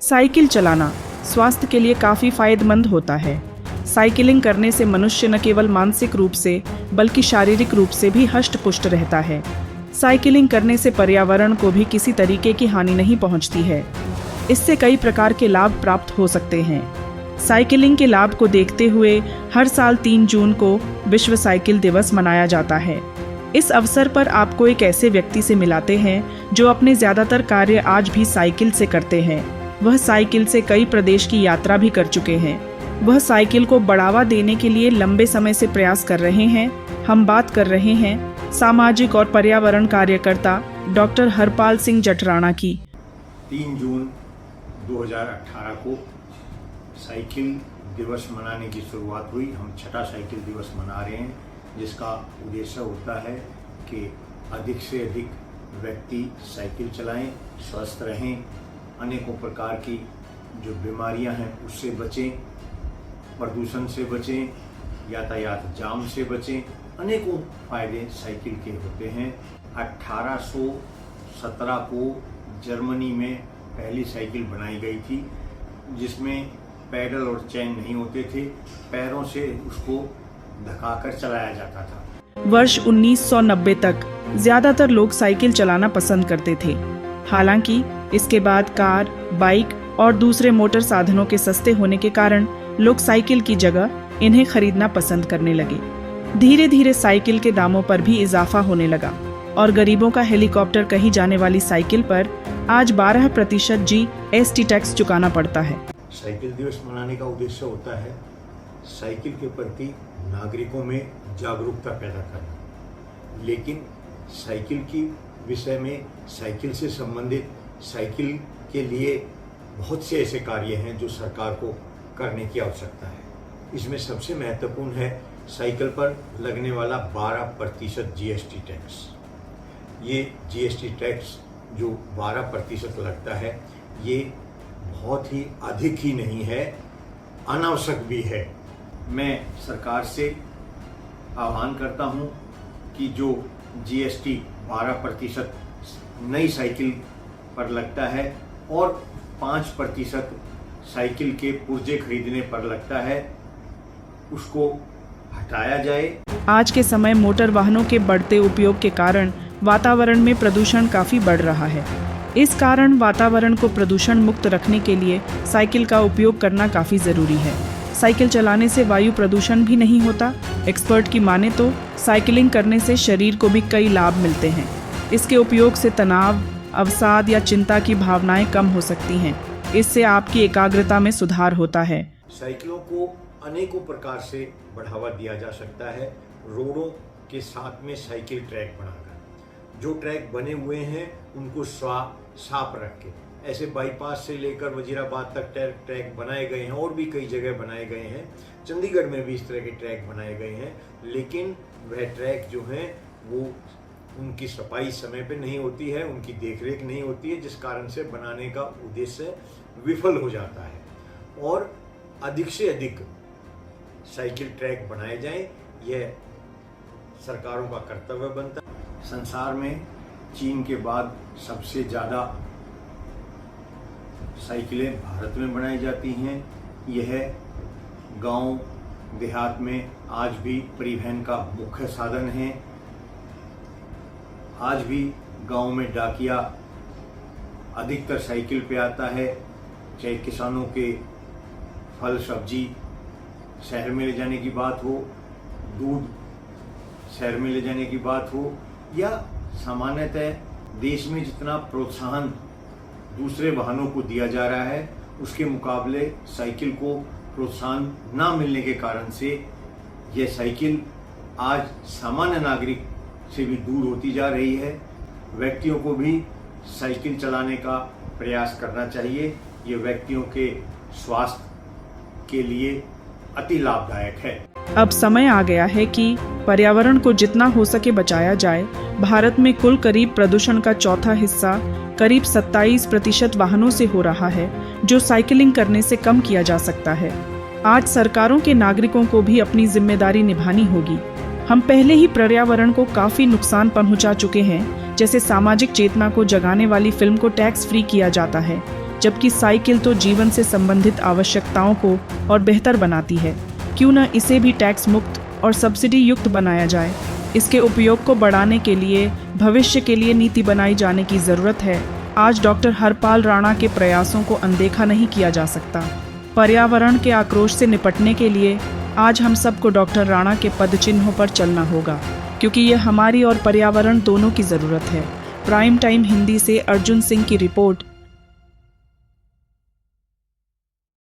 Cycle चलाना स्वास्थ्य के लिए काफ़ी फायदेमंद होता है। साइकिलिंग करने से मनुष्य न केवल मानसिक रूप से बल्कि शारीरिक रूप से भी हष्ट-पुष्ट रहता है। साइकिलिंग करने से पर्यावरण को भी किसी तरीके की हानि नहीं पहुंचती है। इससे कई प्रकार के लाभ प्राप्त हो सकते हैं। साइकिलिंग के लाभ को देखते हुए हर साल 3 जून को विश्व साइकिल दिवस मनाया जाता है। इस अवसर पर आपको एक ऐसे व्यक्ति से मिलाते हैं जो अपने ज़्यादातर कार्य आज भी साइकिल से करते हैं। वह साइकिल से कई प्रदेश की यात्रा भी कर चुके हैं। वह साइकिल को बढ़ावा देने के लिए लंबे समय से प्रयास कर रहे हैं। हम बात कर रहे हैं सामाजिक और पर्यावरण कार्यकर्ता डॉक्टर हरपाल सिंह जटराणा की। 3 जून 2018 को साइकिल दिवस मनाने की शुरुआत हुई। हम छठा साइकिल दिवस मना रहे हैं, जिसका उद्देश्य होता है कि अधिक से अधिक व्यक्ति साइकिल चलाएं, स्वस्थ रहें, अनेकों प्रकार की जो बीमारियां हैं उससे बचें, प्रदूषण से बचें, यातायात जाम से बचें। अनेकों फायदे साइकिल के होते हैं। 1817 को जर्मनी में पहली साइकिल बनाई गई थी, जिसमें पैडल और चेन नहीं होते थे, पैरों से उसको धकाकर चलाया जाता था। वर्ष 1990 तक ज्यादातर लोग साइकिल चलाना पसंद करते थे। हालांकि इसके बाद कार, बाइक और दूसरे मोटर साधनों के सस्ते होने के कारण लोग साइकिल की जगह इन्हें खरीदना पसंद करने लगे। धीरे धीरे साइकिल के दामों पर भी इजाफा होने लगा और गरीबों का हेलीकॉप्टर कही जाने वाली साइकिल पर आज 12% GST टैक्स चुकाना पड़ता है। साइकिल दिवस मनाने का उद्देश्य होता है साइकिल के प्रति नागरिकों में जागरूकता पैदा करना, लेकिन साइकिल की विषय में, साइकिल से संबंधित, साइकिल के लिए बहुत से ऐसे कार्य हैं जो सरकार को करने की आवश्यकता है। इसमें सबसे महत्वपूर्ण है साइकिल पर लगने वाला 12% GST टैक्स। ये GST टैक्स जो 12% लगता है, ये बहुत ही अधिक ही नहीं है, अनावश्यक भी है। मैं सरकार से आह्वान करता हूं कि जो GST 12% नई साइकिल पर लगता है और 5% साइकिल के पुर्जे खरीदने पर लगता है, उसको हटाया जाए। आज के समय मोटर वाहनों के बढ़ते उपयोग के कारण वातावरण में प्रदूषण काफ़ी बढ़ रहा है। इस कारण वातावरण को प्रदूषण मुक्त रखने के लिए साइकिल का उपयोग करना काफ़ी ज़रूरी है। साइकिल चलाने से वायु प्रदूषण भी नहीं होता। एक्सपर्ट की माने तो साइकिलिंग करने से शरीर को भी कई लाभ मिलते हैं। इसके उपयोग से तनाव, अवसाद या चिंता की भावनाएं कम हो सकती हैं। इससे आपकी एकाग्रता में सुधार होता है। साइकिलों को अनेकों प्रकार से बढ़ावा दिया जा सकता है। रोडों के साथ में साइकिल ट्रैक बनाकर, जो ट्रैक बने हुए हैं उनको साफ रख के, ऐसे बाईपास से लेकर वजीराबाद तक ट्रैक बनाए गए हैं और भी कई जगह बनाए गए हैं। चंडीगढ़ में भी इस तरह के ट्रैक बनाए गए हैं, लेकिन वह ट्रैक जो हैं वो उनकी सफाई समय पे नहीं होती है, उनकी देखरेख नहीं होती है, जिस कारण से बनाने का उद्देश्य विफल हो जाता है। और अधिक से अधिक साइकिल ट्रैक बनाए जाएं, यह सरकारों का कर्तव्य बनता है। संसार में चीन के बाद सबसे ज़्यादा साइकिलें भारत में बनाई जाती हैं। यह गांव देहात में आज भी परिवहन का मुख्य साधन है। आज भी गांव में डाकिया अधिकतर साइकिल पे आता है। चाहे किसानों के फल सब्जी शहर में ले जाने की बात हो, दूध शहर में ले जाने की बात हो, या सामान्यतः देश में जितना प्रोत्साहन दूसरे वाहनों को दिया जा रहा है, उसके मुकाबले साइकिल को प्रोत्साहन ना मिलने के कारण से यह साइकिल आज सामान्य नागरिक से भी दूर होती जा रही है। व्यक्तियों को भी साइकिल चलाने का प्रयास करना चाहिए। ये व्यक्तियों के स्वास्थ्य के लिए अति लाभदायक है। अब समय आ गया है कि पर्यावरण को जितना हो सके बचाया जाए। भारत में कुल करीब प्रदूषण का चौथा हिस्सा करीब 27% वाहनों से हो रहा है, जो साइकिलिंग करने से कम किया जा सकता है। आज सरकारों के नागरिकों को भी अपनी जिम्मेदारी निभानी होगी। हम पहले ही पर्यावरण को काफ़ी नुकसान पहुंचा चुके हैं। जैसे सामाजिक चेतना को जगाने वाली फिल्म को टैक्स फ्री किया जाता है, जबकि साइकिल तो जीवन से संबंधित आवश्यकताओं को और बेहतर बनाती है। क्यों न इसे भी टैक्स मुक्त और सब्सिडी युक्त बनाया जाए। इसके उपयोग को बढ़ाने के लिए भविष्य के लिए नीति बनाई जाने की ज़रूरत है। आज डॉक्टर हरपाल राणा के प्रयासों को अनदेखा नहीं किया जा सकता। पर्यावरण के आक्रोश से निपटने के लिए आज हम सबको डॉक्टर राणा के पदचिन्हों पर चलना होगा, क्योंकि ये हमारी और पर्यावरण दोनों की ज़रूरत है। प्राइम टाइम हिंदी से अर्जुन सिंह की रिपोर्ट।